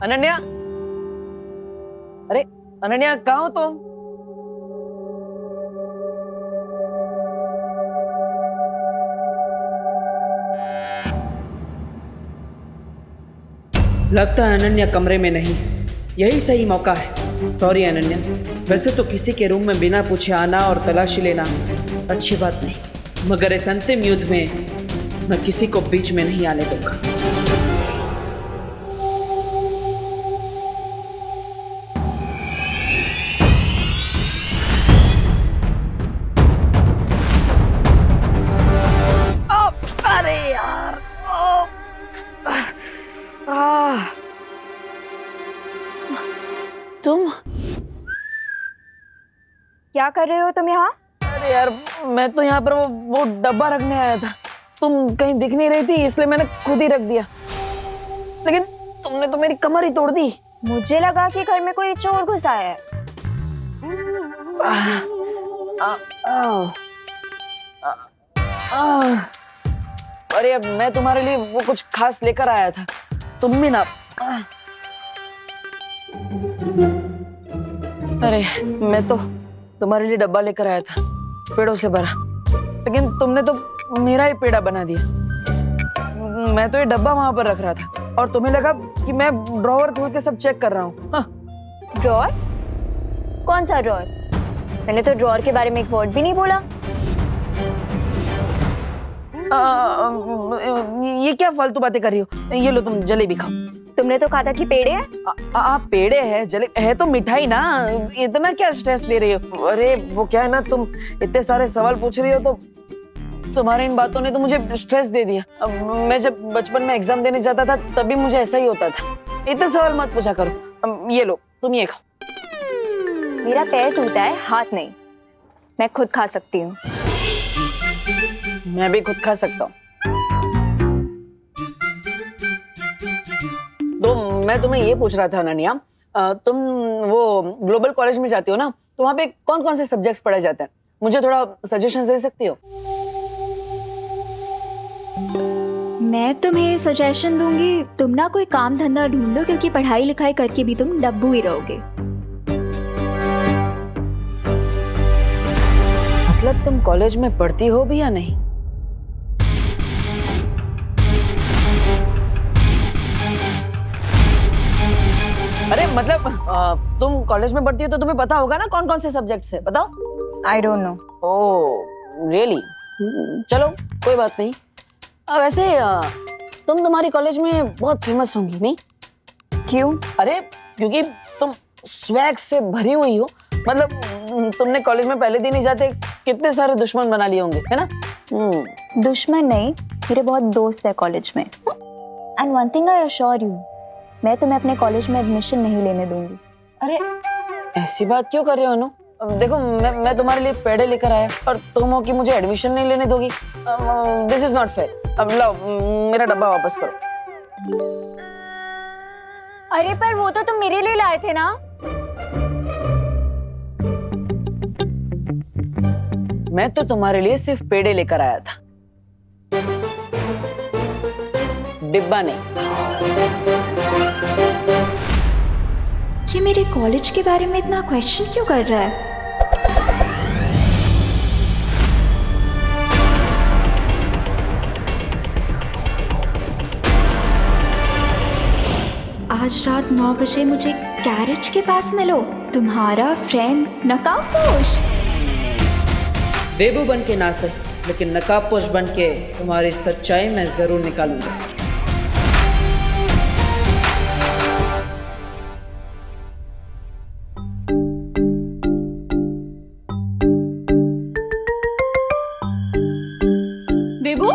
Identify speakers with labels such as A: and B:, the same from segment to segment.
A: अनन्या, अरे अनन्या कहाँ हो तुम?
B: लगता है अनन्या कमरे में नहीं, यही सही मौका है। सॉरी अनन्या, वैसे तो किसी के रूम में बिना पूछे आना और तलाशी लेना अच्छी बात नहीं, मगर इस अंतिम युद्ध में मैं किसी को बीच में नहीं आने दूंगा।
A: अरे यार, तुम
C: क्या कर रहे हो तुम यहाँ?
A: अरे यार, मैं तो यहाँ पर वो डब्बा रखने आया था। तुम कहीं दिख नहीं रही थी, इसलिए मैंने खुद ही रख दिया। लेकिन तुमने तो मेरी कमर ही तोड़ दी।
C: मुझे लगा कि घर में कोई चोर घुसा है।
A: अरे यार, मैं तुम्हारे लिए वो कुछ खास लेकर आया था, तुम भी ना। अरे मैं तो तुम्हारे लिए डब्बा लेकर आया था, पेड़ों से भरा, लेकिन तुमने तो मेरा ही पेड़ा बना दिया। मैं तो ये डब्बा वहां पर रख रहा था और तुम्हें लगा कि मैं ड्रॉवर खोल के सब चेक कर रहा हूँ।
C: ड्रॉर? कौन सा ड्रॉर? मैंने तो ड्रॉर के बारे में एक वर्ड भी नहीं बोला।
A: ये क्या फालतू बातें कर रही हो? ये लो, तुम जलेबी खाओ।
C: तुमने तो कहा था कि पेड़े हैं।
A: पेड़े है, जले है तो मिठाई ना, इतना क्या स्ट्रेस ले रही हो? अरे वो क्या है ना, तुम इतने सारे सवाल पूछ रही हो तो तुम्हारी इन बातों ने तो मुझे स्ट्रेस दे दिया। अब मैं जब बचपन में एग्जाम देने जाता था तभी मुझे ऐसा ही होता था। इतने सवाल मत पूछा करो। ये लो, तुम ये खाओ।
C: मेरा पैर टूटा है, हाथ नहीं। मैं खुद खा सकती हूँ।
A: मैं भी खुद खा सकता हूँ। तो मैं तुम्हें ये पूछ रहा था अनन्या, तुम वो ग्लोबल कॉलेज में जाती हो ना, तो वहाँ पे कौन कौन से सब्जेक्ट्स पढ़ाए जाते हैं? मुझे थोड़ा सजेशन दे सकती हो?
C: मैं तुम्हें सजेशन दूंगी, तुम ना कोई काम धंधा ढूंढो, क्योंकि पढ़ाई लिखाई करके भी तुम डब्बू ही रहोगे।
A: मतलब तुम कॉलेज में पढ़ती हो भी या नहीं? अरे मतलब तुम कॉलेज में पढ़ती हो तो तुम्हें पता होगा ना कौन कौन से सब्जेक्ट्स है, बताओ।
C: I don't know.
A: Oh really? चलो कोई बात नहीं। वैसे तुम्हारी कॉलेज में बहुत फेमस होंगी नहीं?
C: क्यों?
A: अरे क्योंकि तुम स्वैग से भरी हुई हो। मतलब तुमने कॉलेज में पहले दिन ही जाते कितने सारे दुश्मन बना लिए होंगे, है ना?
C: दुश्मन नहीं, मेरे बहुत दोस्त है कॉलेज में। And one thing I assure you, मैं तुम्हें अपने कॉलेज में एडमिशन नहीं लेने दूंगी।
A: अरे ऐसी बात क्यों कर रहे हो अनु? देखो मैं तुम्हारे लिए पेड़े लेकर आया और तुम हो कि मुझे एडमिशन नहीं लेने दोगी। This is not fair. अब लाओ, मेरा डब्बा वापस करो।
C: अरे पर वो तो तुम मेरे लिए लाए थे ना।
A: मैं तो तुम्हारे लिए सिर्फ पेड़े लेकर आया था, डिब्बा नहीं।
C: ये मेरे कॉलेज के बारे में इतना क्वेश्चन क्यों कर रहा है? आज रात 9 बजे मुझे गैरेज के पास मिलो, तुम्हारा फ्रेंड नकाबपोश।
B: देबू बन के ना सही, लेकिन नकाबपोश बन के तुम्हारी सच्चाई मैं जरूर निकालूंगा।
D: देबू,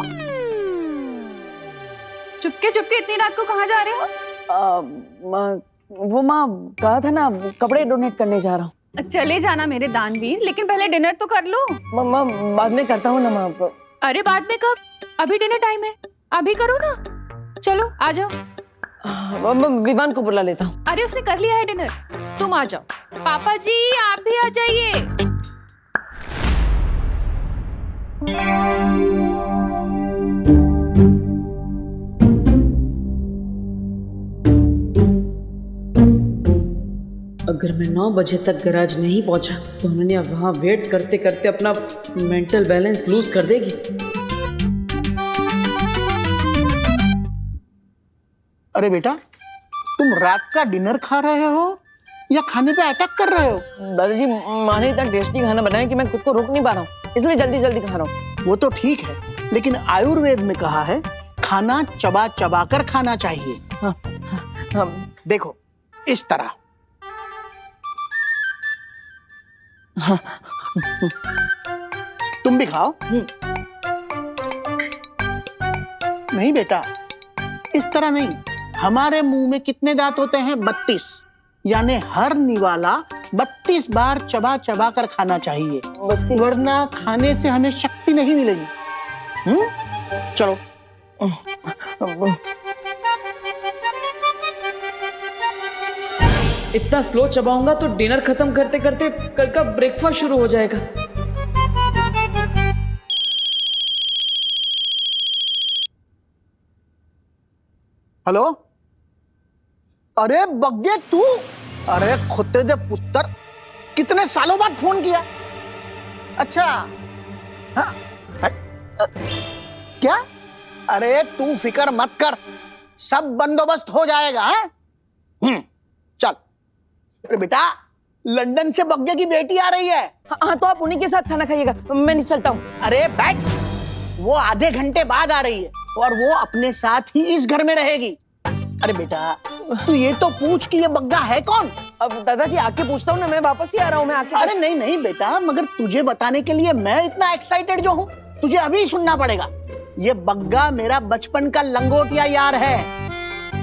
D: चुपके चुपके इतनी रात को कहाँ जा रहे हो?
A: वो माँ कहा था ना, कपड़े डोनेट करने जा रहा हूँ।
D: चले जाना मेरे दानवीर, लेकिन पहले डिनर तो कर लो।
A: माँ बाद में करता हूँ ना माँ।
D: अरे बाद में कब? अभी डिनर टाइम है, अभी करो ना। चलो आ जाओ।
A: मैं विवान को बुला लेता हूँ।
D: अरे उसने कर लिया है डिनर, तुम आ जाओ। पापा जी आप भी आ जाइए।
B: अगर मैं 9 बजे तक गैराज नहीं पहुंचा तो अनन्या वहां वेट करते करते अपना मेंटल बैलेंस लूज कर देगी।
E: अरे बेटा, तुम रात का डिनर खा रहे हो या खाने पे अटैक कर रहे हो?
A: दादाजी माँ ने इतना टेस्टी खाना बनाया कि मैं खुद को रोक नहीं पा रहा हूँ, इसलिए जल्दी जल्दी खा रहा हूँ।
E: वो तो ठीक है, लेकिन आयुर्वेद में कहा है खाना चबा चबा कर खाना चाहिए।
A: हाँ, हाँ,
E: देखो इस तरह।
A: हाँ,
E: तुम भी खाओ। नहीं बेटा, इस तरह नहीं। हमारे मुंह में कितने दांत होते हैं? 32। यानी हर निवाला 32 बार चबा चबा कर खाना चाहिए,
A: 32।
E: वरना खाने से हमें शक्ति नहीं मिलेगी। चलो।
B: इतना स्लो चबाऊंगा तो डिनर खत्म करते करते कल का ब्रेकफास्ट शुरू हो जाएगा।
E: हेलो, अरे बग्गे तू, अरे खुदे दे पुत्र, कितने सालों बाद फोन किया? अच्छा, हाँ, क्या? अरे तू फिक्र मत कर, सब बंदोबस्त हो जाएगा। चल। अरे बेटा, लंदन से बग्गे की बेटी आ रही है।
A: हाँ, तो आप उन्हीं के साथ खाना खाइएगा, मैं नहीं चलता हूँ।
E: अरे बैठ, वो आधे घंटे बाद आ रही है और वो अपने साथ ही इस घर में रहेगी। अरे बेटा, तू ये तो पूछ कि ये बग्गा है कौन?
A: अब दादाजी आके पूछता हूँ ना, मैं वापस ही आ रहा हूँ, मैं आके।
E: अरे नहीं नहीं बेटा, मगर तुझे बताने के लिए मैं इतना एक्साइटेड जो हूँ, तुझे अभी सुनना पड़ेगा। ये बग्गा मेरा बचपन का लंगोटिया यार है।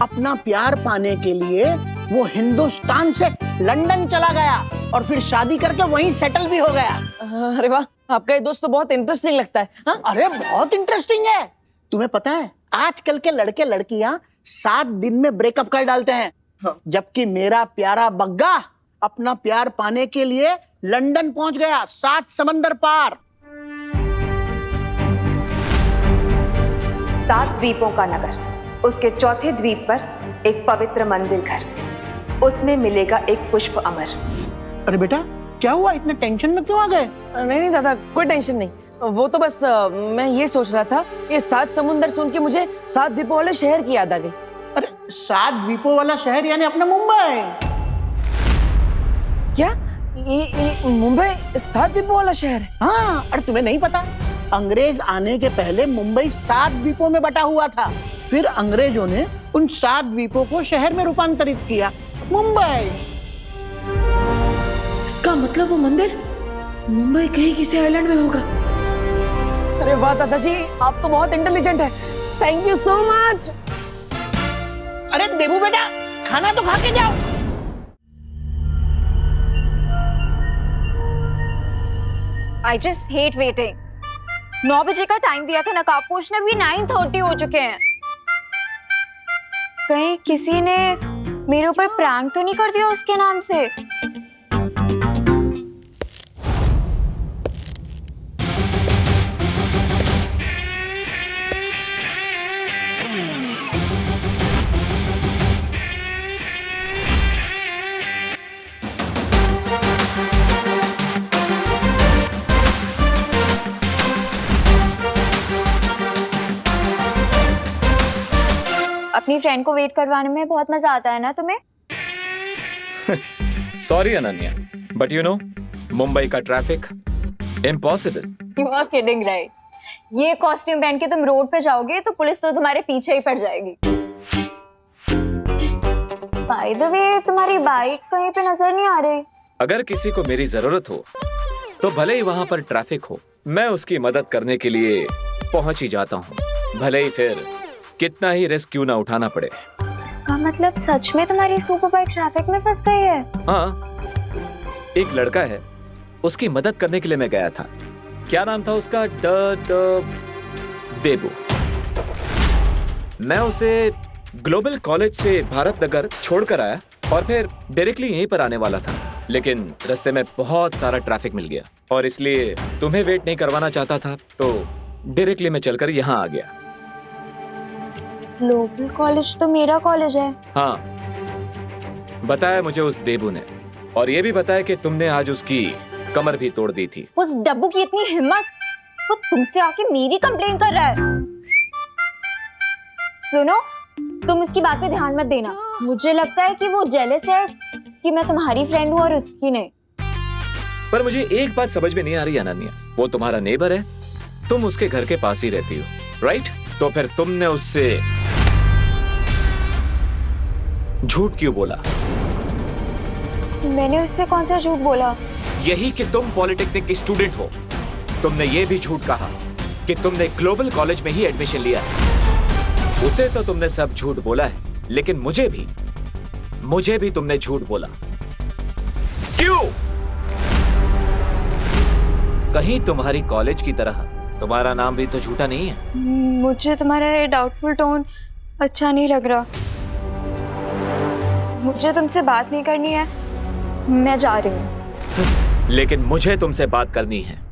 E: अपना प्यार पाने के लिए वो हिंदुस्तान से लंदन चला गया और फिर शादी करके वहीं सेटल भी हो गया।
A: अरे वाह, आपका ये दोस्त तो बहुत इंटरेस्टिंग लगता है। हाँ?
E: अरे बहुत इंटरेस्टिंग है। तुम्हें पता है, आजकल के लड़के लड़कियां 7 दिन में ब्रेकअप कर डालते हैं।
A: हाँ।
E: जबकि मेरा प्यारा बग्गा अपना प्यार पाने के लिए लंदन पहुंच गया, 7 समंदर पार।
F: 7 द्वीपों का नगर, उसके चौथे द्वीप पर एक पवित्र मंदिर घर, उसमें मिलेगा एक पुष्प अमर।
E: अरे बेटा, क्या हुआ? इतने टेंशन में क्यों आ गए?
A: नहीं नहीं दादा, कोई टेंशन नहीं। वो तो बस मैं ये सोच रहा था, ये 7 समुंदर सुन के मुझे 7 द्वीपों वाले शहर की याद आ गई।
E: अरे 7 द्वीपों वाला शहर यानी अपना मुंबई।
A: क्या ये मुंबई 7 द्वीपों वाला शहर है?
E: हाँ, अरे तुम्हें नहीं पता, अंग्रेज आने के पहले मुंबई 7 द्वीपों में बटा हुआ था। फिर अंग्रेजों ने उन 7 द्वीपों को शहर में रूपांतरित किया, मुंबई।
B: इसका मतलब वो मंदिर मुंबई कहीं किसी आइलैंड में होगा।
A: अरे वाह दादाजी, आप तो बहुत इंटेलिजेंट है। Thank you so much.
E: अरे देबू बेटा, खाना तो खा के जाओ।
C: I just hate waiting. 9 बजे का टाइम दिया था नकाब पोछने, भी 9:30 हो चुके हैं। कहीं किसी ने मेरे ऊपर प्रैंक तो नहीं कर दिया उसके नाम से? अपनी फ्रेंड को वेट करवाने में बहुत मजा आता है ना तुम्हें?
G: Sorry Ananya, but you know, Mumbai का traffic impossible.
C: You are kidding right? ये कॉस्ट्यूम पहन के तुम रोड पे जाओगे तो पुलिस तो तुम्हारे पीछे ही पड़ जाएगी। बाय द वे, तुम्हारी बाइक कहीं पे नजर नहीं आ रही।
G: अगर किसी को मेरी जरूरत हो तो भले ही वहां पर ट्रैफिक हो, मैं उसकी मदद करने के लिए पहुंच ही जाता हूँ, भले ही फिर कितना ही रिस्क क्यों ना उठाना पड़े।
C: इसका मतलब सच में तुम्हारी सुपर बाइक ट्रैफिक में फंस गई है?
G: हाँ, एक लड़का है, उसकी मदद करने के लिए मैं गया था। क्या नाम था उसका? देबू। मैं उसे ग्लोबल कॉलेज से भारत नगर छोड़कर आया और फिर डायरेक्टली यहीं पर आने वाला था, लेकिन रास्ते में बहुत सारा ट्रैफिक मिल गया और इसलिए तुम्हें वेट नहीं करवाना चाहता था, तो डायरेक्टली मैं चलकर यहाँ आ गया।
C: ग्लोबल कॉलेज तो मेरा कॉलेज है।
G: हाँ, बताया मुझे उस देबू ने। और ये भी बताया कि तुमने आज उसकी कमर भी तोड़ दी थी।
C: उस डब्बू की इतनी हिम्मत, वो तुमसे आके मेरी कंप्लेन कर रहा है। सुनो, तुम उसकी बात पे ध्यान मत देना। मुझे लगता है कि वो जेलस है कि मैं तुम्हारी फ्रेंड हूँ और उसकी नहीं।
G: पर मुझे एक बात समझ में नहीं आ रही अनन्या, वो तुम्हारा नेबर है, तुम उसके घर के पास ही रहती हो, राइट? तो फिर तुमने उससे झूठ क्यों बोला?
C: मैंने उससे कौन सा झूठ बोला?
G: यही कि तुम पॉलिटेक्निक की स्टूडेंट हो। तुमने ये भी झूठ कहा कि तुमने ग्लोबल कॉलेज में ही एडमिशन लिया है। उसे तो तुमने सब झूठ बोला है, लेकिन मुझे भी तुमने झूठ बोला। क्यों? कहीं तुम्हारी कॉलेज की तरह तुम्हारा नाम भी तो झूठा नहीं है।
C: मुझे तुम्हारा ये डाउटफुल टोन अच्छा नहीं लग रहा। मुझे तुमसे बात नहीं करनी है, मैं जा रही हूँ।
G: लेकिन मुझे तुमसे बात करनी है।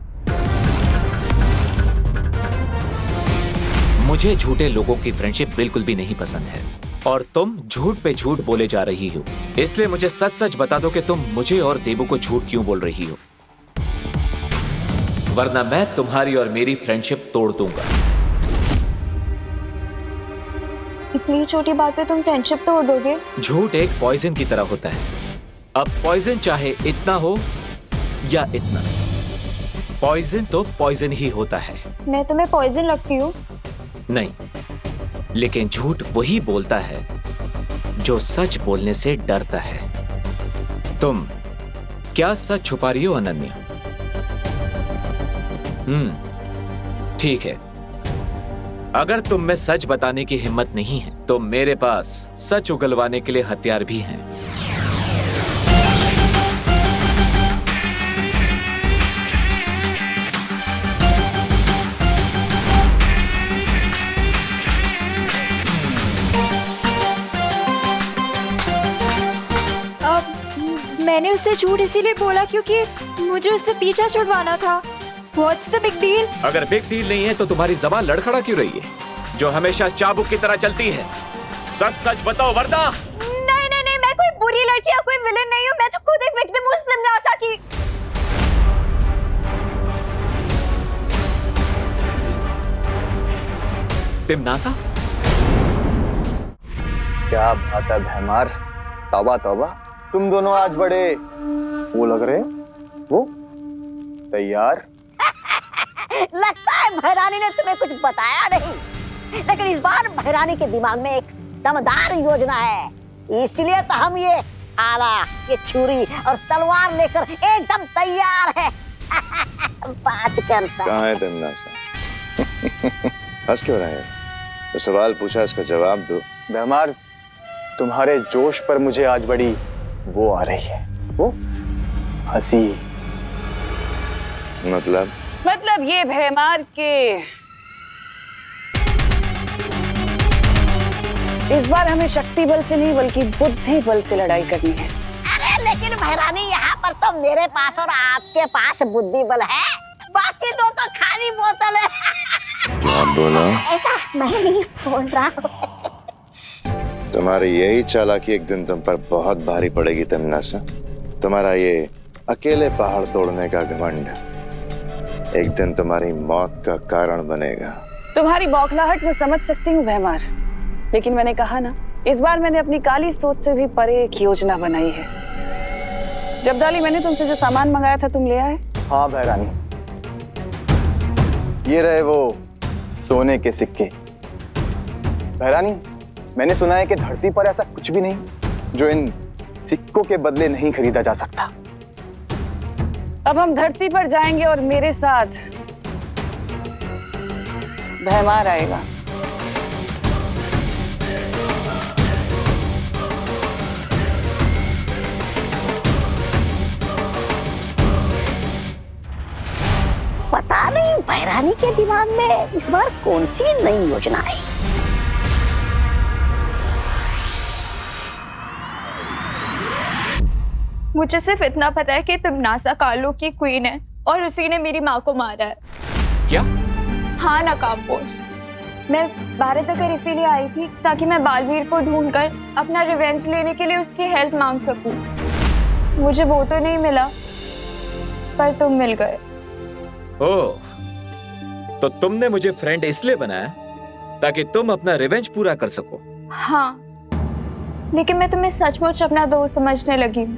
G: मुझे झूठे लोगों की फ्रेंडशिप बिल्कुल भी नहीं पसंद है, और तुम झूठ पे झूठ बोले जा रही हो। इसलिए मुझे सच सच बता दो कि तुम मुझे और देबू को झूठ क्यों बोल रही हो, वरना मैं तुम्हारी और मेरी फ्रेंडशिप तोड़ दूंगा।
C: इतनी छोटी बात पे तुम फ्रेंडशिप तोड़ दोगे?
G: झूठ एक पॉइजन की तरह होता है। अब पॉइजन चाहे इतना हो या इतना, पॉइजन तो पॉइजन ही होता है।
C: मैं तुम्हें पॉइजन लगती हूँ?
G: नहीं, लेकिन झूठ वही बोलता है जो सच बोलने से डरता है। तुम क्या सच छुपा रही हो अनन्या? ठीक है, अगर तुम में सच बताने की हिम्मत नहीं है तो मेरे पास सच उगलवाने के लिए हथियार भी हैं।
C: मैंने उससे झूठ इसीलिए बोला क्योंकि मुझे उससे पीछा छुड़वाना था। What's the big deal?
G: अगर बिग डील नहीं है तो तुम्हारी जबान लड़खड़ा क्यों रही है, जो हमेशा चाबुक की तरह चलती है? सच सच बताओ वरना।
C: नहीं नहीं नहीं, मैं कोई बुरी लड़की या कोई विलन नहीं हूँ। मैं तो खुद एक विक्टिम हूँ तमन्ना की।
G: तिमनासा?
H: क्या बात है भैमार, तौबा तौबा, तुम दोनों आज बड़े वो लग रहे हो। वो तैयार?
I: लगता है भैरानी ने तुम्हें कुछ बताया नहीं, लेकिन इस बार भैरानी के दिमाग में एक दमदार योजना है, इसलिए तो हम ये आला, ये छुरी और तलवार लेकर एकदम तैयार है। बात करता
J: कहाँ है तिमनासा? हंस क्यों रहे हैं? तो सवाल पूछा, इसका जवाब दो।
H: भैमार, तुम्हारे जोश पर मुझे आज बड़ी वो आ रही है, वो हंसी।
A: मतलब ये भैमार के इस बार हमें शक्ति बल से नहीं बल्कि बुद्धि बल से लड़ाई करनी है।
I: अरे लेकिन भैरानी, यहाँ पर तो मेरे पास और आपके पास बुद्धि बल है, बाकी दो तो खाली बोतल है।
J: क्या बोला?
I: ऐसा मैं नहीं बोल रहा हूँ।
J: तुम्हारी यही चालाकी एक दिन तुम पर बहुत भारी पड़ेगी तिमनासा। तुम्हारा ये अकेले पहाड़ तोड़ने का घमंड एक दिन तुम्हारी मौत का कारण बनेगा।
A: तुम्हारी बौखलाहट में समझ सकती हूँ भैमार, लेकिन मैंने कहा ना, इस बार मैंने अपनी काली सोच से भी परे एक योजना बनाई है। जबदाली, मैंने तुमसे जो सामान मंगाया था तुम ले आए?
H: हाँ भैरानी, ये रहे वो सोने के सिक्के। भैरानी, मैंने सुना है कि धरती पर ऐसा कुछ भी नहीं जो इन सिक्कों के बदले नहीं खरीदा जा सकता।
A: अब हम धरती पर जाएंगे और मेरे साथ भैमार आएगा।
I: पता नहीं भैरानी के दिमाग में इस बार कौन सी नई योजना आई।
C: मुझे सिर्फ इतना पता है कि तिमनासा कालो की क्वीन है और उसी ने मेरी माँ को मारा है।
G: क्या?
C: हाँ नकाबपोश, मैं भारत नगर इसीलिए आई थी ताकि मैं बालवीर को ढूंढकर अपना रिवेंज लेने के लिए उसकी हेल्प मांग सकूं। मुझे वो तो नहीं मिला, पर तुम मिल गए।
G: ओह, तो तुमने मुझे फ्रेंड इसलिए बनाया ताकि तुम अपना रिवेंज पूरा कर सको।
C: हाँ, लेकिन मैं तुम्हें सचमुच अपना दोस्त समझने लगी हूँ,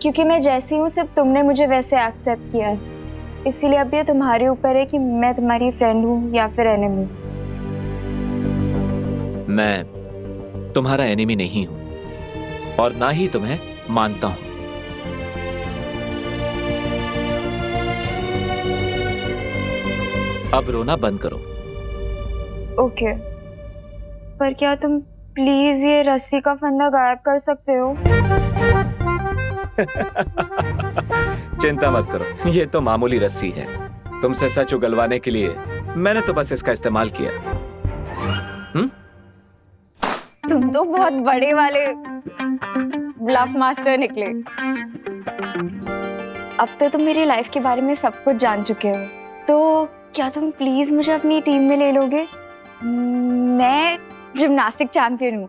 C: क्योंकि मैं जैसी हूँ सिर्फ तुमने मुझे वैसे एक्सेप्ट किया है। इसीलिए अब ये तुम्हारे ऊपर है कि मैं तुम्हारी फ्रेंड हूँ या फिर एनिमी।
G: मैं तुम्हारा एनिमी नहीं हूं और ना ही तुम्हें मानता हूं। अब रोना बंद करो।
C: ओके, पर क्या तुम प्लीज ये रस्सी का फंदा गायब कर सकते हो?
G: चिंता मत करो, ये तो मामूली रस्सी है। तुमसे सच उगलवाने के लिए मैंने तो बस इसका इस्तेमाल किया।
C: तुम तो बहुत बड़े वाले ब्लफ मास्टर निकले। अब तो तुम मेरी लाइफ के बारे में सब कुछ जान चुके हो, तो क्या तुम प्लीज मुझे अपनी टीम में ले लोगे? मैं जिम्नास्टिक चैंपियन हूँ।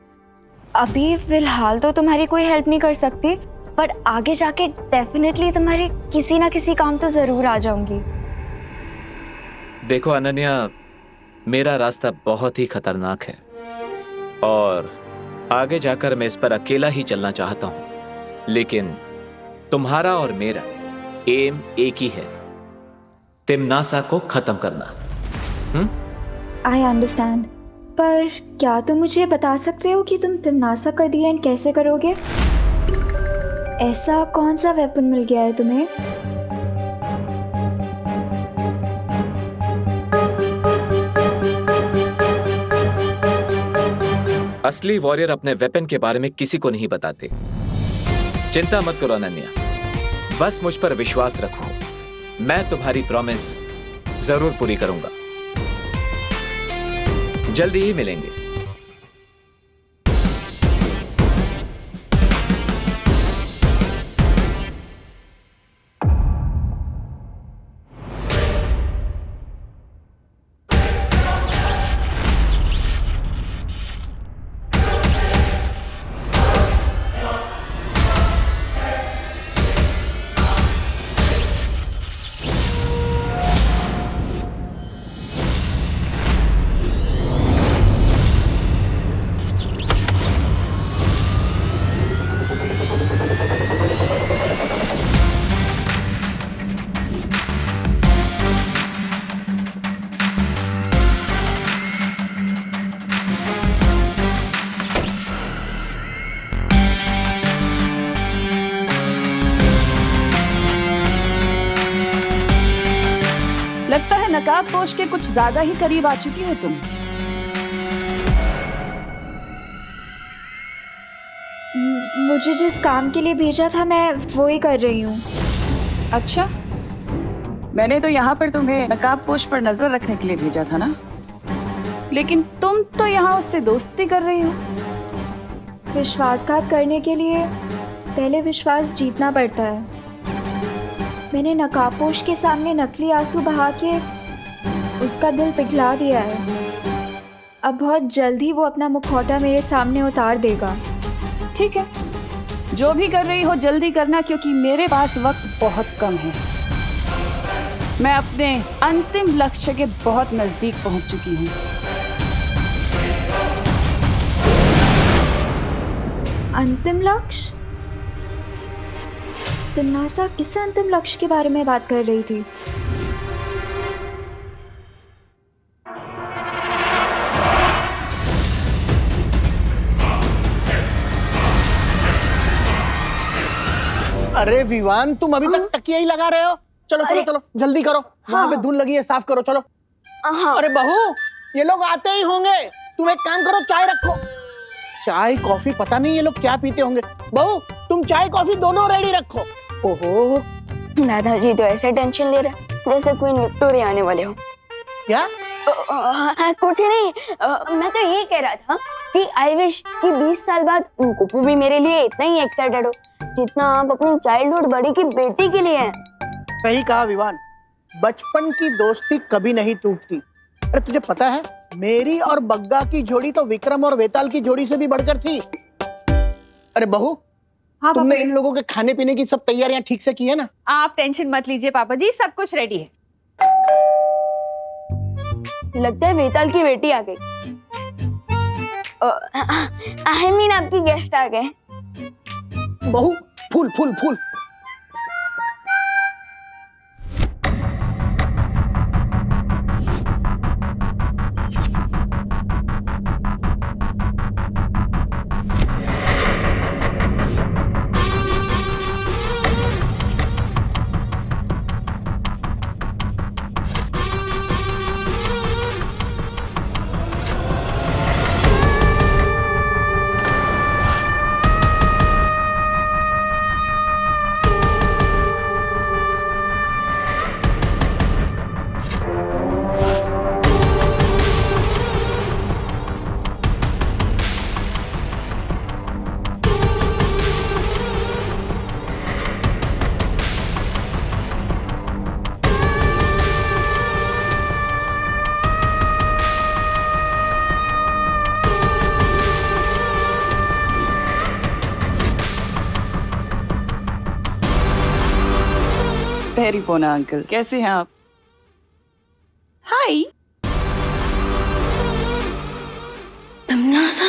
C: अभी फिलहाल तो तुम्हारी कोई हेल्प नहीं कर सकती, पर आगे जाके डेफिनेटली तुम्हारे किसी ना किसी काम तो जरूर आ जाऊंगी।
G: देखो अनन्या, मेरा रास्ता बहुत ही खतरनाक है और आगे जाकर मैं इस पर अकेला ही चलना चाहता हूं, लेकिन तुम्हारा और मेरा एम एक ही है, तिम्नासा को खत्म करना।
C: आई अंडरस्टैंड, पर क्या तुम मुझे बता सकते हो कि तुम तिम्नासा का दी एंड कैसे करोगे? ऐसा कौन सा वेपन मिल गया है तुम्हें?
G: असली वॉरियर अपने वेपन के बारे में किसी को नहीं बताते। चिंता मत करो अनन्या, बस मुझ पर विश्वास रखो, मैं तुम्हारी प्रॉमिस जरूर पूरी करूंगा। जल्दी ही मिलेंगे।
A: लगता है नकाबपोश के कुछ ज्यादा ही करीब आ चुकी हो तुम।
C: मुझे जिस काम के लिए भेजा था मैं वो ही कर रही हूँ।
A: अच्छा, मैंने तो यहाँ पर तुम्हें नकाबपोश पर नजर रखने के लिए भेजा था ना, लेकिन तुम तो यहाँ उससे दोस्ती कर रही हो।
C: विश्वासघात करने के लिए पहले विश्वास जीतना पड़ता है। मैंने नकाबपोश के सामने नकली आंसू बहा के उसका दिल पिघला दिया है। अब बहुत जल्दी वो अपना मुखौटा मेरे सामने उतार देगा।
A: ठीक है, जो भी कर रही हो जल्दी करना, क्योंकि मेरे पास वक्त बहुत कम है। मैं अपने अंतिम लक्ष्य के बहुत नजदीक पहुंच चुकी हूँ।
C: अंतिम लक्ष्य? तिम्नासा किस अंतिम लक्ष्य के बारे में बात कर रही थी?
E: अरे विवान, तुम अभी तक तकिया ही लगा रहे हो? चलो चलो चलो, जल्दी करो। वहां पे धूल लगी है, साफ करो। चलो। अरे बहू, ये लोग आते ही होंगे। तुम एक काम करो, चाय रखो। चाय कॉफी पता नहीं ये लोग क्या पीते होंगे। बहू, तुम चाय कॉफी दोनों रेडी रखो।
C: ओहो, दादाजी तो ऐसे टेंशन ले रहे जैसे क्वीन विक्टोरिया आने वाले हो।
E: क्या?
C: कुछ नहीं, मैं तो ये कह रहा था कि आई विश कि 20 साल बाद कुकू भी मेरे लिए इतना ही एक्साइटेड हो जितना आप अपनी चाइल्डहुड बड़ी की बेटी के लिए हैं।
E: सही कहा विवान, बचपन की दोस्ती कभी नहीं टूटती। अरे तुझे पता है, मेरी और बग्गा की जोड़ी तो विक्रम और वेताल की जोड़ी से भी बढ़कर थी। अरे बहू,
D: हाँ
E: तुमने
D: पापा
E: इन लोगों के खाने पीने की सब तैयारियां ठीक से की है ना?
D: आप टेंशन मत लीजिए पापा जी, सब कुछ रेडी है।
C: लगता है वेताल की बेटी आ गई। आई मीन आपकी गेस्ट आ गए।
E: बहू, फूल फूल फूल।
K: वेरी पोना अंकल, कैसे हैं आप? हाय
C: तमन्ना सा